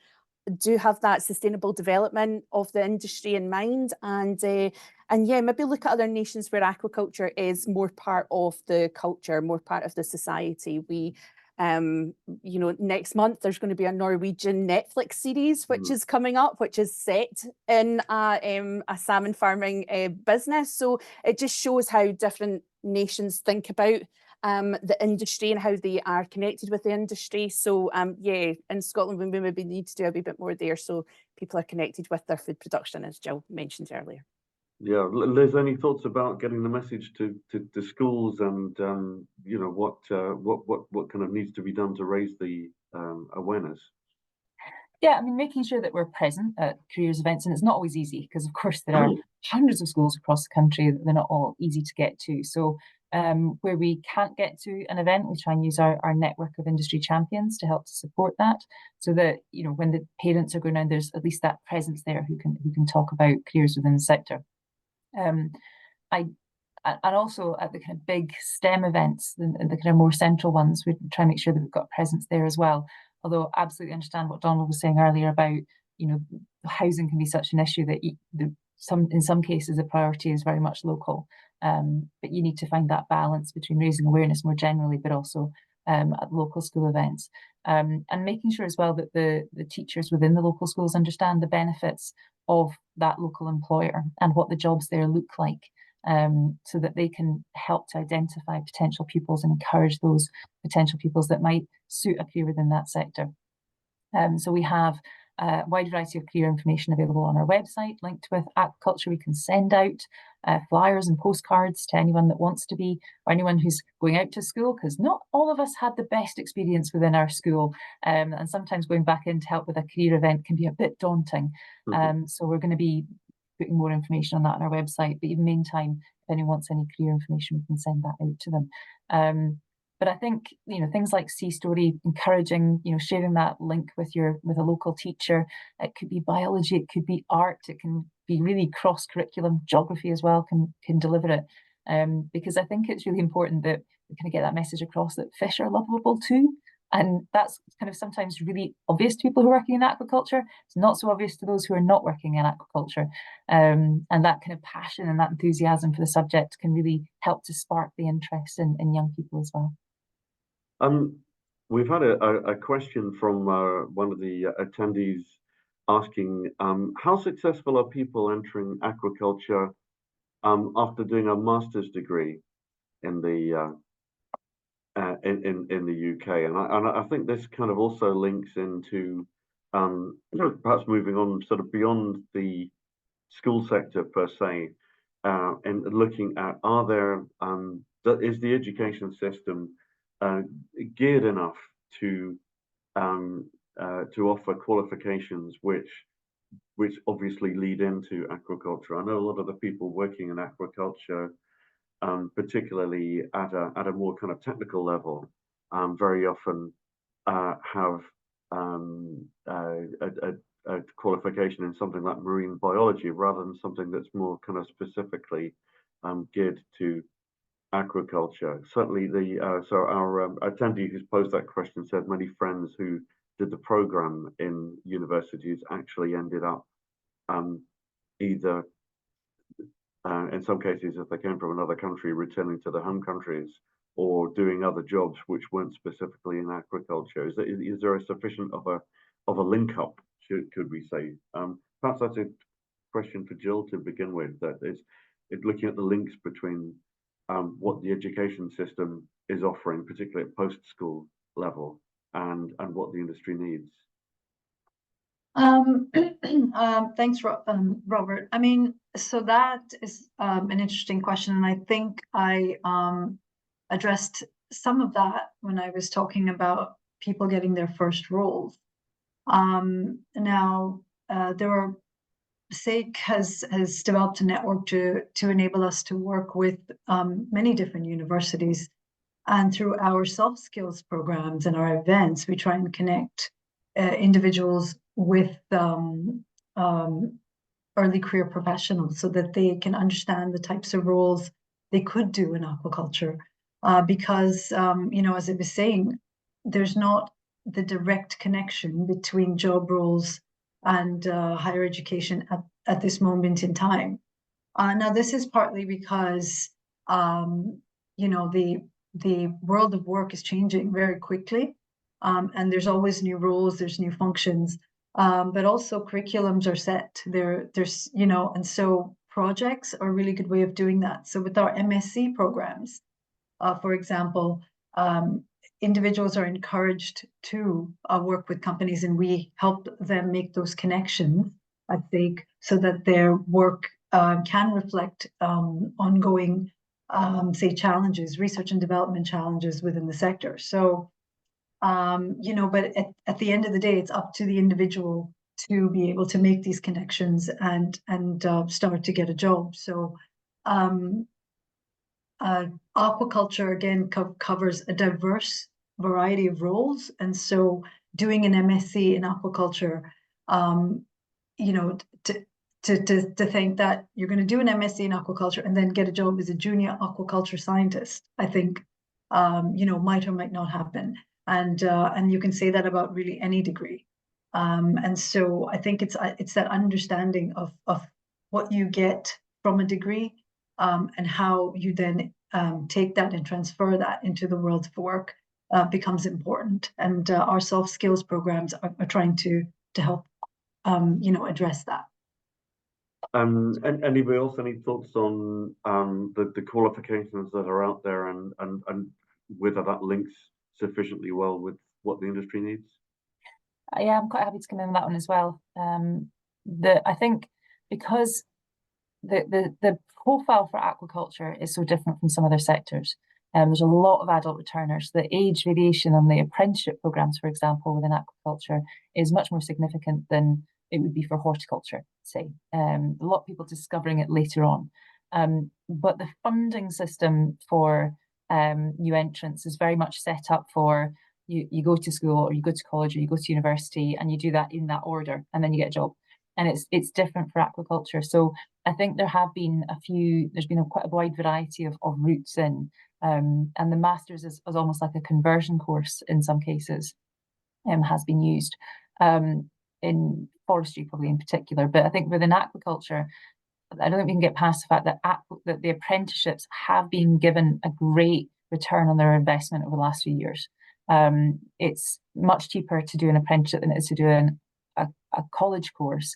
[SPEAKER 4] do have that sustainable development of the industry in mind, and yeah, maybe look at other nations where aquaculture is more part of the culture, more part of the society. We you know, next month there's going to be a Norwegian Netflix series which is coming up, which is set in a salmon farming business. So it just shows how different nations think about the industry and how they are connected with the industry. So yeah, in Scotland we maybe need to do a wee bit more there so people are connected with their food production, as Jill mentioned earlier. Yeah,
[SPEAKER 1] Liz, any thoughts about getting the message to schools and you know, what kind of needs to be done to raise the awareness?
[SPEAKER 5] Yeah, I mean, making sure that we're present at careers events, and it's not always easy because, of course, there are hundreds of schools across the country that they're not all easy to get to. So where we can't get to an event, we try and use our network of industry champions to help to support that, so that, you know, when the parents are going around, there's at least that presence there who can talk about careers within the sector. And also at the kind of big STEM events, the kind of more central ones, we try and make sure that we've got presence there as well. Although I absolutely understand what Donald was saying earlier about, you know, housing can be such an issue that in some cases the priority is very much local. But you need to find that balance between raising awareness more generally, but also at local school events. And making sure as well that the teachers within the local schools understand the benefits of that local employer and what the jobs there look like, so that they can help to identify potential pupils and encourage those potential pupils that might suit a career within that sector. So we have a wide variety of career information available on our website, linked with Aquaculture. We can send out flyers and postcards to anyone that wants to be, or anyone who's going out to school, because not all of us had the best experience within our school, and sometimes going back in to help with a career event can be a bit daunting. So we're going to be putting more information on that on our website, but in the meantime, if anyone wants any career information, we can send that out to them. But I think, you know, things like Sea Story, encouraging, you know, sharing that link with a local teacher. It could be biology, it could be art, it can be really cross-curriculum. Geography as well can deliver it, because I think it's really important that we kind of get that message across that fish are lovable too. And that's kind of sometimes really obvious to people who are working in aquaculture. It's not so obvious to those who are not working in aquaculture. And that kind of passion and that enthusiasm for the subject can really help to spark the interest in young people as well.
[SPEAKER 1] We've had a question from one of the attendees asking, how successful are people entering aquaculture after doing a master's degree in the in the UK, and I think this kind of also links into perhaps moving on sort of beyond the school sector per se, and looking at is the education system geared enough to offer qualifications which obviously lead into aquaculture. I know a lot of the people working in aquaculture, particularly at a more kind of technical level, very often have a qualification in something like marine biology rather than something that's more kind of specifically geared to aquaculture. Certainly, so our attendee who's posed that question said many friends who did the program in universities actually ended up either in some cases, if they came from another country, returning to their home countries or doing other jobs which weren't specifically in aquaculture. Is there a sufficient of a link up, could we say? Perhaps that's a question for Jill to begin with. That is, looking at the links between what the education system is offering, particularly at post-school level, and what the industry needs.
[SPEAKER 2] Thanks, Robert. I mean, so that is an interesting question, and I think I addressed some of that when I was talking about people getting their first roles. Now, SAIC has developed a network to enable us to work with many different universities, and through our soft skills programs and our events, we try and connect individuals with early career professionals so that they can understand the types of roles they could do in aquaculture. Because, as I was saying, there's not the direct connection between job roles and higher education at this moment in time. Now, this is partly because, the world of work is changing very quickly. And there's always new roles, there's new functions, but also curriculums are set. There's and so projects are a really good way of doing that. So with our MSc programs, for example, individuals are encouraged to work with companies, and we help them make those connections, I think, so that their work can reflect ongoing, say, challenges, research and development challenges within the sector. So, but at the end of the day, it's up to the individual to be able to make these connections and start to get a job. So, aquaculture again covers a diverse variety of roles, and so doing an MSc in aquaculture, to think that you're going to do an MSc in aquaculture and then get a job as a junior aquaculture scientist, I think, might or might not happen. And you can say that about really any degree. And so I think it's that understanding of what you get from a degree, and how you then take that and transfer that into the world of work becomes important. And our soft skills programs are trying to help address that.
[SPEAKER 1] And anybody else, any thoughts on the qualifications that are out there and whether that links sufficiently well with what the industry needs?
[SPEAKER 5] Yeah, I'm quite happy to come in on that one as well. I think because the profile for aquaculture is so different from some other sectors. There's a lot of adult returners. The age variation on the apprenticeship programs, for example, within aquaculture is much more significant than it would be for horticulture, say. A lot of people discovering it later on. But the funding system for new entrants is very much set up for you go to school or you go to college or you go to university and you do that in that order and then you get a job. And it's different for aquaculture. So I think there's been quite a wide variety of routes in, and the master's is almost like a conversion course in some cases, has been used in forestry probably in particular. But I think within aquaculture, I don't think we can get past the fact that the apprenticeships have been given a great return on their investment over the last few years. It's much cheaper to do an apprenticeship than it is to do a college course,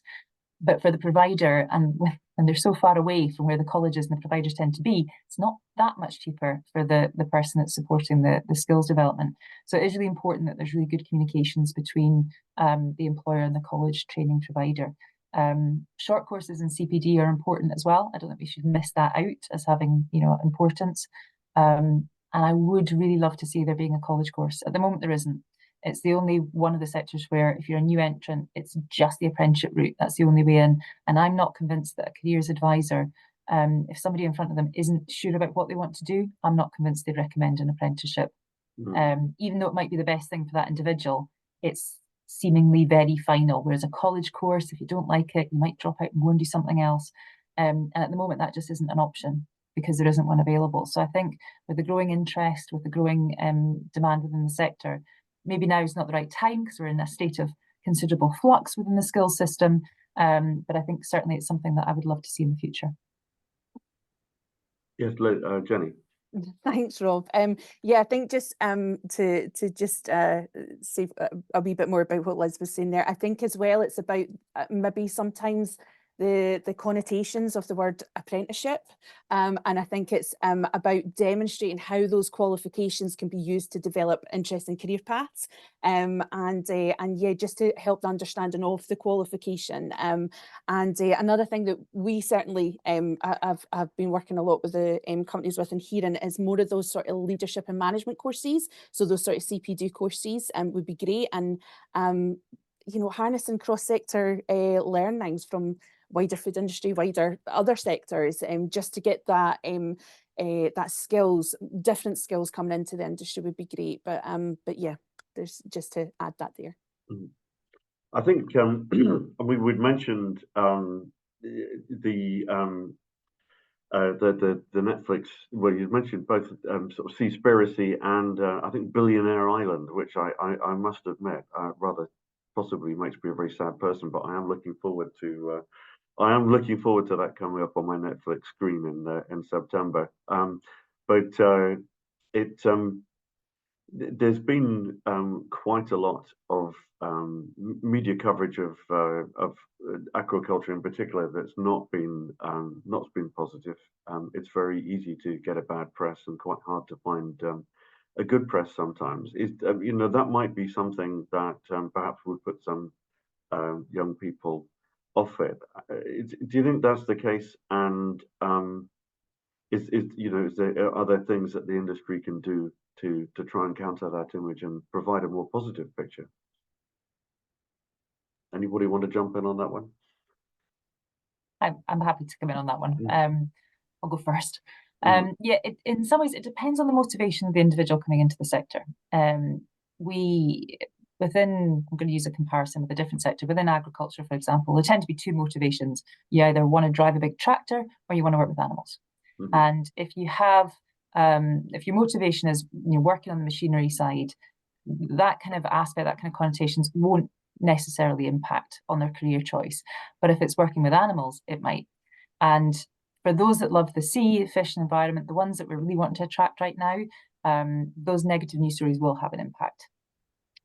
[SPEAKER 5] but for the provider and and they're so far away from where the colleges and the providers tend to be, it's not that much cheaper for the person that's supporting the skills development. So it is really important that there's really good communications between the employer and the college training provider. Short courses in CPD are important as well. I don't think we should miss that out as having, importance. And I would really love to see there being a college course. At the moment, there isn't. It's the only one of the sectors where if you're a new entrant, it's just the apprenticeship route. That's the only way in. And I'm not convinced that a careers advisor, if somebody in front of them isn't sure about what they want to do, I'm not convinced they'd recommend an apprenticeship. Even though it might be the best thing for that individual, it's seemingly very final. Whereas a college course, if you don't like it, you might drop out and go and do something else. And at the moment, that just isn't an option because there isn't one available. So I think with the growing interest, with the growing demand within the sector, maybe now is not the right time because we're in a state of considerable flux within the skills system. But I think certainly it's something that I would love to see in the future.
[SPEAKER 1] Yes, Jeni.
[SPEAKER 4] Thanks, Rob. Yeah, I think just to just say a wee bit more about what Liz was saying there. I think as well it's about maybe sometimes the connotations of the word apprenticeship, and I think it's about demonstrating how those qualifications can be used to develop interesting career paths, and yeah, just to help the understanding of the qualification. And another thing that we certainly have been working a lot with the companies with and hearing is more of those sort of leadership and management courses. So those sort of CPD courses would be great, and harnessing cross-sector learnings from wider food industry, wider other sectors, just to get that different skills coming into the industry would be great. But yeah, there's just to add that there.
[SPEAKER 1] I think we'd mentioned the Netflix. Well, you mentioned both sort of Seaspiracy and I think Billionaire Island, which I must admit rather possibly makes me a very sad person, but I am looking forward to that coming up on my Netflix screen in September. There's been quite a lot of media coverage of aquaculture in particular that's not been positive. It's very easy to get a bad press and quite hard to find a good press sometimes. That might be something that perhaps would put some young people off it. Do you think that's the case? And are there things that the industry can do to try and counter that image and provide a more positive picture? Anybody want to jump in on that one?
[SPEAKER 5] I'm happy to come in on that one. I'll go first. Yeah, in some ways, it depends on the motivation of the individual coming into the sector. I'm going to use a comparison with a different sector. Within agriculture, for example, there tend to be two motivations. You either want to drive a big tractor or you want to work with animals. And if you have, if your motivation is working on the machinery side, that kind of aspect, that kind of connotations won't necessarily impact on their career choice. But if it's working with animals, it might. And for those that love the sea, fish and environment, the ones that we're really wanting to attract right now, those negative news stories will have an impact.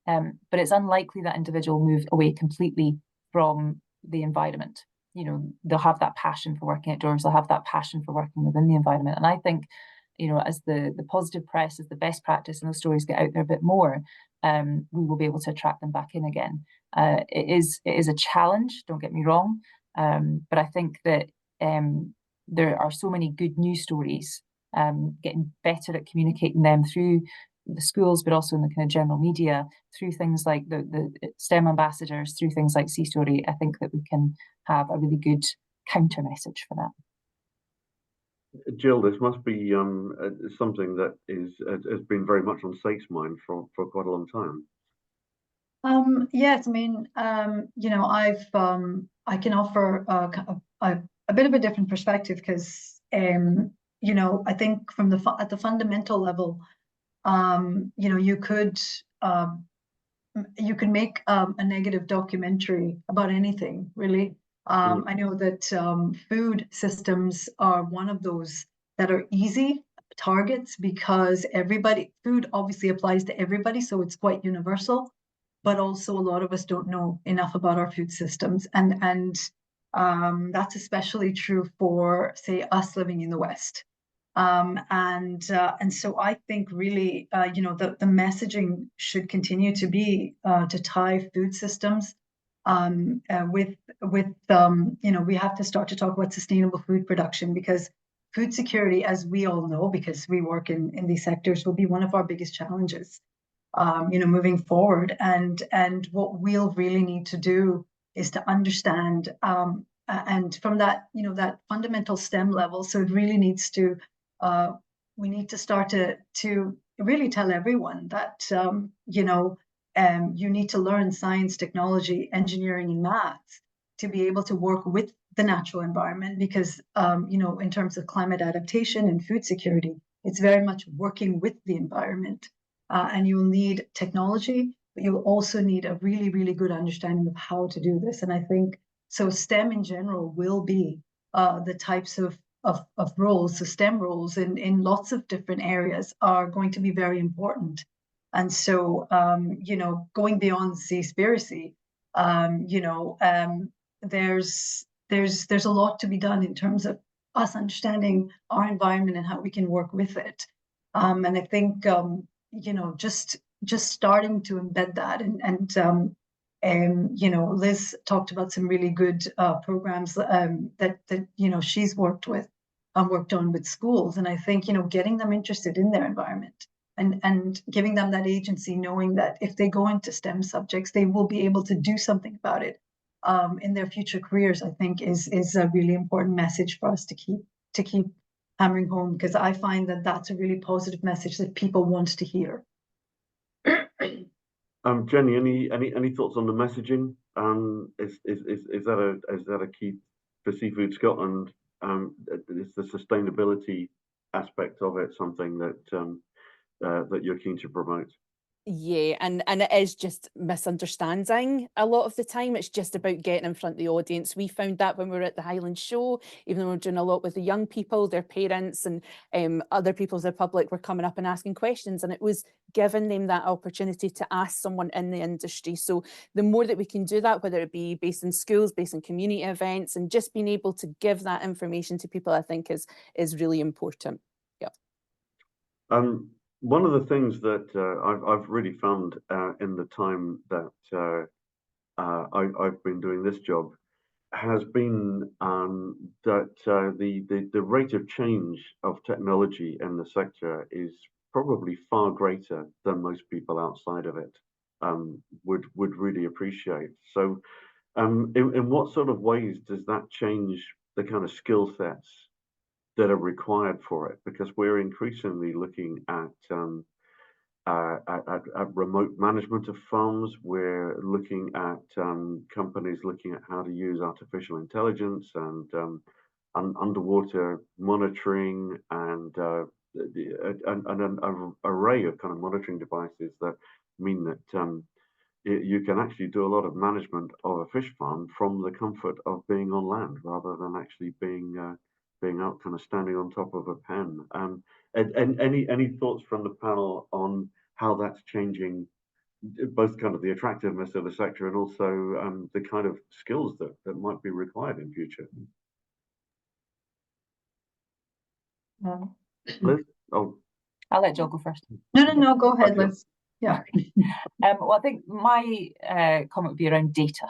[SPEAKER 5] But it's unlikely that individual will move away completely from the environment. They'll have that passion for working outdoors, they'll have that passion for working within the environment. And I think, as the positive press, as the best practice and those stories get out there a bit more, we will be able to attract them back in again. It is a challenge, don't get me wrong, but I think that there are so many good news stories, getting better at communicating them through the schools, but also in the kind of general media, through things like the STEM ambassadors, through things like Sea Story. I think that we can have a really good counter message for that.
[SPEAKER 1] Jill, this must be something that has been very much on SAIC's mind for quite a long time.
[SPEAKER 2] Yes, I mean, I can offer a bit of a different perspective because, I think at the fundamental level, you can make a negative documentary about anything, really. I know that food systems are one of those that are easy targets because food obviously applies to everybody, so it's quite universal. But also a lot of us don't know enough about our food systems, and That's especially true for, say, us living in the West. And so I think really, the messaging should continue to be to tie food systems with we have to start to talk about sustainable food production, because food security, as we all know, because we work in these sectors, will be one of our biggest challenges, moving forward. And what we'll really need to do is to understand, and from that, that fundamental STEM level. So it really needs to, we need to start to really tell everyone that, you need to learn science, technology, engineering, and maths to be able to work with the natural environment, because, in terms of climate adaptation and food security, it's very much working with the environment. And you'll need technology, but you'll also need a really, really good understanding of how to do this. And I think, so STEM in general will be the types of roles. So STEM roles in lots of different areas are going to be very important. And so, going beyond Seaspiracy, there's a lot to be done in terms of us understanding our environment and how we can work with it. And I think, just starting to embed that, and Liz talked about some really good programs that she's worked on with schools. And I think, getting them interested in their environment and giving them that agency, knowing that if they go into STEM subjects, they will be able to do something about it in their future careers, I think is a really important message for us to keep hammering home, because I find that that's a really positive message that people want to hear.
[SPEAKER 1] Jeni, any thoughts on the messaging? Is that a key for Seafood Scotland? Is the sustainability aspect of it something that you're keen to promote?
[SPEAKER 4] Yeah, and it is just misunderstanding a lot of the time. It's just about getting in front of the audience. We found that when we were at the Highland Show, even though we're doing a lot with the young people, their parents and other people of the public were coming up and asking questions, and it was giving them that opportunity to ask someone in the industry. So the more that we can do that, whether it be based in schools, based in community events, and just being able to give that information to people, I think is really important. Yeah.
[SPEAKER 1] One of the things that I've really found in the time that I've been doing this job has been that the rate of change of technology in the sector is probably far greater than most people outside of it would really appreciate. So, in what sort of ways does that change the kind of skill sets that are required for it? Because we're increasingly looking at remote management of farms. We're looking at companies looking at how to use artificial intelligence and underwater monitoring and an array of kind of monitoring devices that mean that you can actually do a lot of management of a fish farm from the comfort of being on land rather than actually being out kind of standing on top of a pen. And any thoughts from the panel on how that's changing both kind of the attractiveness of the sector and also the kind of skills that might be required in future? Liz? Oh,
[SPEAKER 5] I'll let Jill go first.
[SPEAKER 2] No, go ahead,
[SPEAKER 1] Okay.
[SPEAKER 2] Liz. Yeah.
[SPEAKER 5] Well, I think my comment would be around data.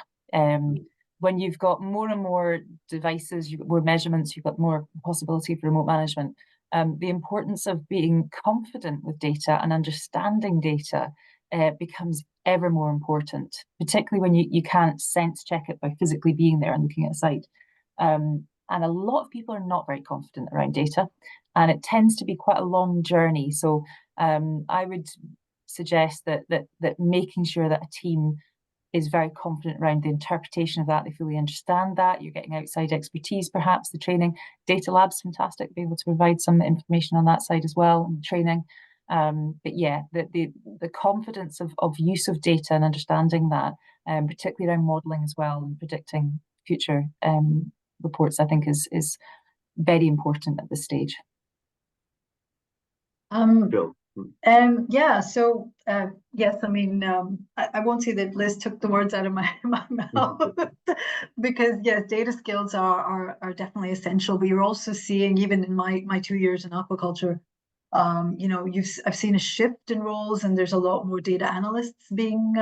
[SPEAKER 5] When you've got more and more devices, you've got more measurements, you've got more possibility for remote management. The importance of being confident with data and understanding data becomes ever more important, particularly when you can't sense check it by physically being there and looking at a site. And a lot of people are not very confident around data, and it tends to be quite a long journey. So I would suggest that making sure that a team is very confident around the interpretation of that, they fully understand that, you're getting outside expertise, perhaps the training. Data Lab's fantastic to be able to provide some information on that side as well, and training. But yeah, the confidence of use of data and understanding that, particularly around modelling as well and predicting future reports, I think is very important at this stage.
[SPEAKER 1] Jill.
[SPEAKER 2] Yeah, so yes, I mean, I won't say that Liz took the words out of my mouth because yes, data skills are definitely essential. But you're also seeing, even in my 2 years in aquaculture, you know, I've seen a shift in roles, and there's a lot more data analysts being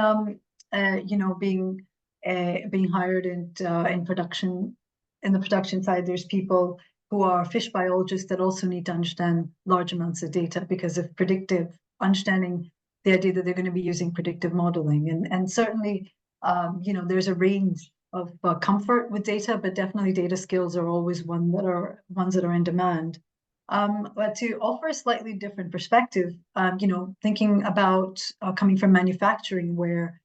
[SPEAKER 2] you know, being hired in production. In the production side, there's people who are fish biologists that also need to understand large amounts of data because of predictive understanding, the idea that they're going to be using predictive modeling. And certainly, you know, there's a range of comfort with data, but definitely data skills are always ones that are in demand. But to offer a slightly different perspective, you know, thinking about coming from manufacturing, where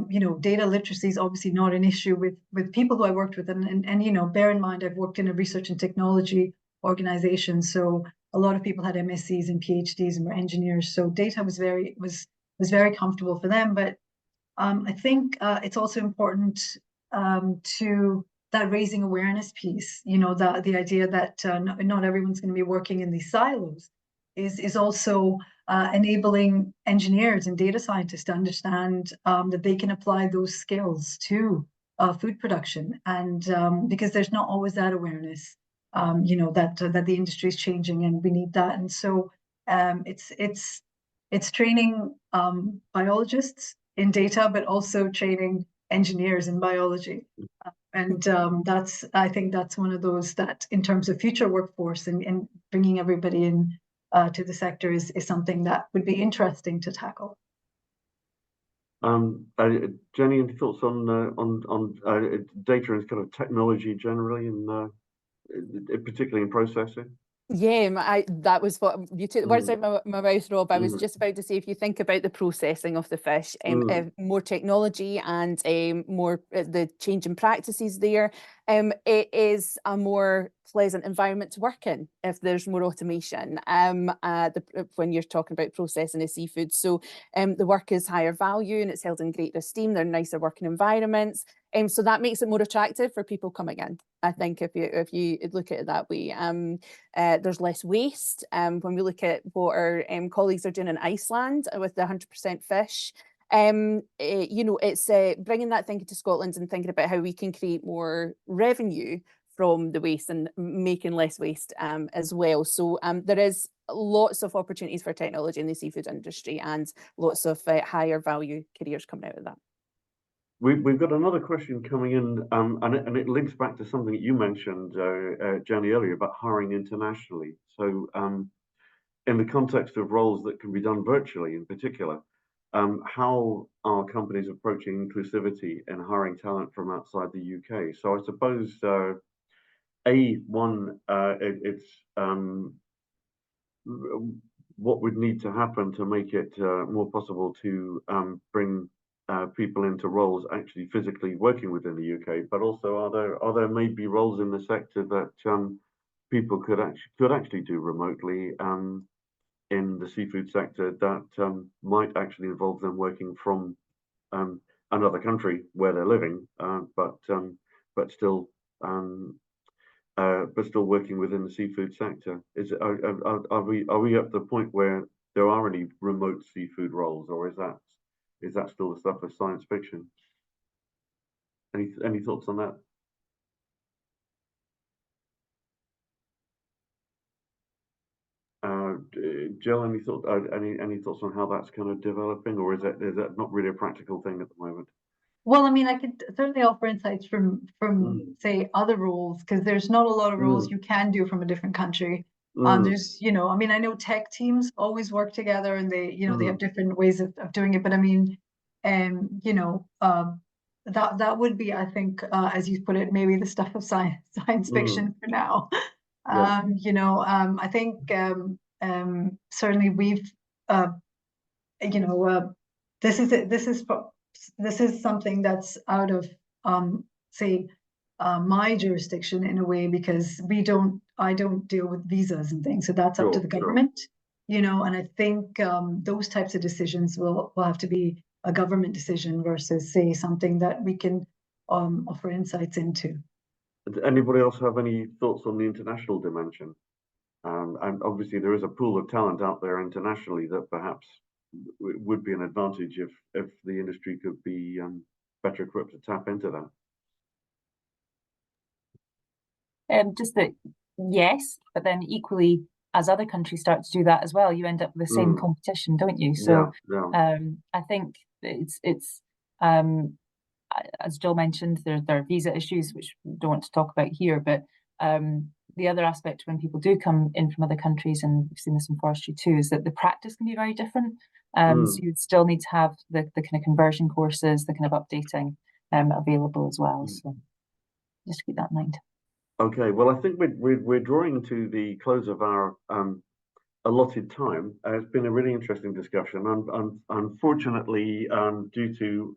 [SPEAKER 2] you know, data literacy is obviously not an issue with people who I worked with, and you know, bear in mind I've worked in a research and technology organization, so a lot of people had MScs and PhDs and were engineers, so data was very comfortable for them. But I think it's also important to that raising awareness piece. You know, the idea that not everyone's going to be working in these silos is also enabling engineers and data scientists to understand that they can apply those skills to food production, and because there's not always that awareness, you know, that the industry is changing and we need that. And so it's training biologists in data, but also training engineers in biology. And I think that's one of those that, in terms of future workforce and bringing everybody in to the sector, is something that would be interesting to tackle.
[SPEAKER 1] Jeni, any thoughts on data and kind of technology generally, and particularly in processing?
[SPEAKER 4] Yeah, that was what you took the words out of my mouth, Rob. I was just about to say, if you think about the processing of the fish, more technology and more the change in practices there, it is a more pleasant environment to work in if there's more automation when you're talking about processing of seafood. So the work is higher value and it's held in greater esteem. They're nicer working environments. So that makes it more attractive for people coming in. I think if you look at it that way, there's less waste. When we look at what our colleagues are doing in Iceland with the 100% fish, you know, it's bringing that thinking to Scotland and thinking about how we can create more revenue from the waste and making less waste as well. So there is lots of opportunities for technology in the seafood industry and lots of higher value careers coming out of that.
[SPEAKER 1] We've got another question coming in, and it links back to something that you mentioned, Jeni, earlier about hiring internationally. So in the context of roles that can be done virtually in particular, how are companies approaching inclusivity and hiring talent from outside the UK? So I suppose, it's what would need to happen to make it more possible to bring people into roles actually physically working within the UK, but also are there maybe roles in the sector that people could actually do remotely in the seafood sector that might actually involve them working from another country where they're living, but still working within the seafood sector? Are we at the point where there are any remote seafood roles, or is that still the stuff of science fiction? Any thoughts on that? Jill, any thoughts on how that's kind of developing, or is that not really a practical thing at the moment?
[SPEAKER 2] Well, I mean, I could certainly offer insights from say other roles, because there's not a lot of roles you can do from a different country. There's, you know, I mean, I know tech teams always work together, and they, you know, they have different ways of doing it. But I mean, you know, that would be, I think, as you put it, maybe the stuff of science fiction for now. You know, I think certainly we've, you know, this is something that's out of say my jurisdiction in a way, because I don't deal with visas and things, so that's up to the government, you know. And I think those types of decisions will have to be a government decision versus, say, something that we can offer insights into.
[SPEAKER 1] Anybody else have any thoughts on the international dimension? And obviously there is a pool of talent out there internationally that perhaps would be an advantage if the industry could be better equipped to tap into that.
[SPEAKER 5] Just that, yes, but then equally, as other countries start to do that as well, you end up with the same competition, don't you? So I think it's as Jill mentioned, there are visa issues which we don't want to talk about here, but the other aspect when people do come in from other countries, and we've seen this in forestry too, is that the practice can be very different. So you'd still need to have the kind of conversion courses, the kind of updating available as well. So just keep that in mind.
[SPEAKER 1] Okay, well, I think we're drawing to the close of our allotted time. It's been a really interesting discussion. Unfortunately, due to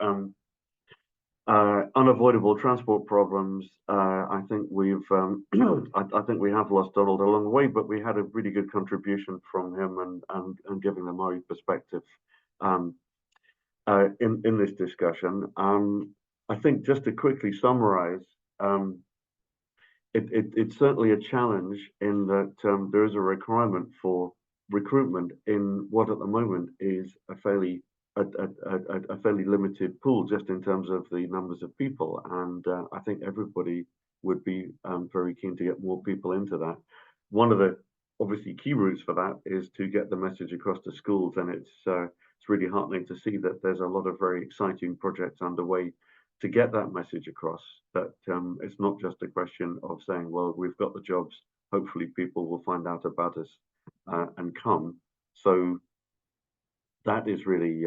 [SPEAKER 1] unavoidable transport problems, I think we've I think we have lost Donald along the way, but we had a really good contribution from him and giving the Mowi perspective in this discussion. I think just to quickly summarize, it's certainly a challenge in that there is a requirement for recruitment in what at the moment is a fairly limited pool, just in terms of the numbers of people. And I think everybody would be very keen to get more people into that. One of the obviously key routes for that is to get the message across to schools, and it's really heartening to see that there's a lot of very exciting projects underway to get that message across, that it's not just a question of saying, well, we've got the jobs, hopefully people will find out about us and come. So that is really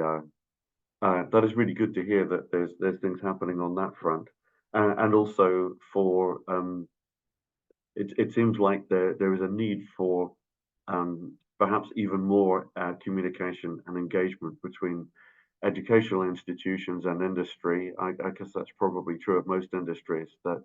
[SPEAKER 1] good to hear that there's things happening on that front, and also for it seems like there is a need for perhaps even more communication and engagement between educational institutions and industry. I guess that's probably true of most industries, that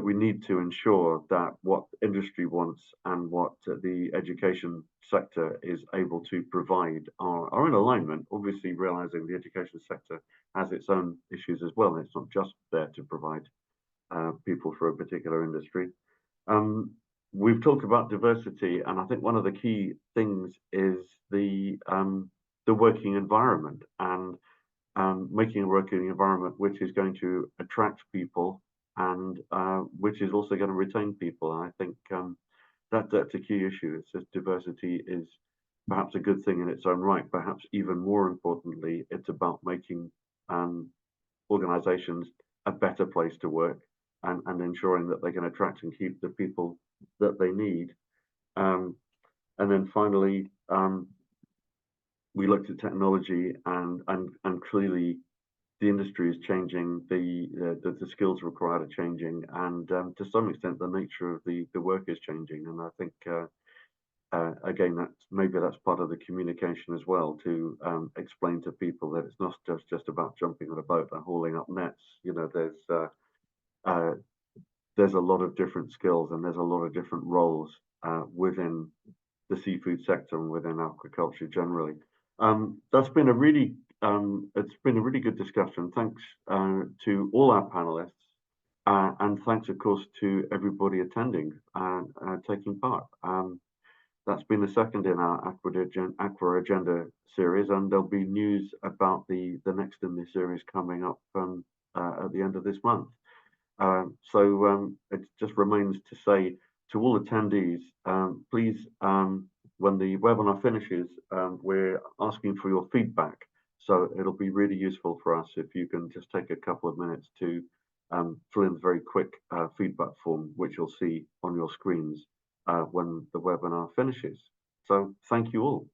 [SPEAKER 1] we need to ensure that what industry wants and what the education sector is able to provide are in alignment, obviously realizing the education sector has its own issues as well, and it's not just there to provide people for a particular industry. We've talked about diversity, and I think one of the key things is the working environment, and making a working environment which is going to attract people and which is also going to retain people. And I think that's a key issue. It's just diversity is perhaps a good thing in its own right. Perhaps even more importantly, it's about making organizations a better place to work, and ensuring that they can attract and keep the people that they need. And then finally, we looked at technology, and clearly the industry is changing, the skills required are changing, and to some extent the nature of the work is changing. And I think again, that's part of the communication as well, to explain to people that it's not just about jumping on a boat and hauling up nets. You know, there's a lot of different skills, and there's a lot of different roles within the seafood sector and within aquaculture generally. That's been a really it's been a really good discussion. Thanks to all our panelists, and thanks of course to everybody attending and taking part. That's been the second in our Aqua Agenda series, and there'll be news about the next in this series coming up at the end of this month. So it just remains to say to all attendees, please, when the webinar finishes, we're asking for your feedback. So it'll be really useful for us if you can just take a couple of minutes to fill in the very quick feedback form, which you'll see on your screens when the webinar finishes. So thank you all.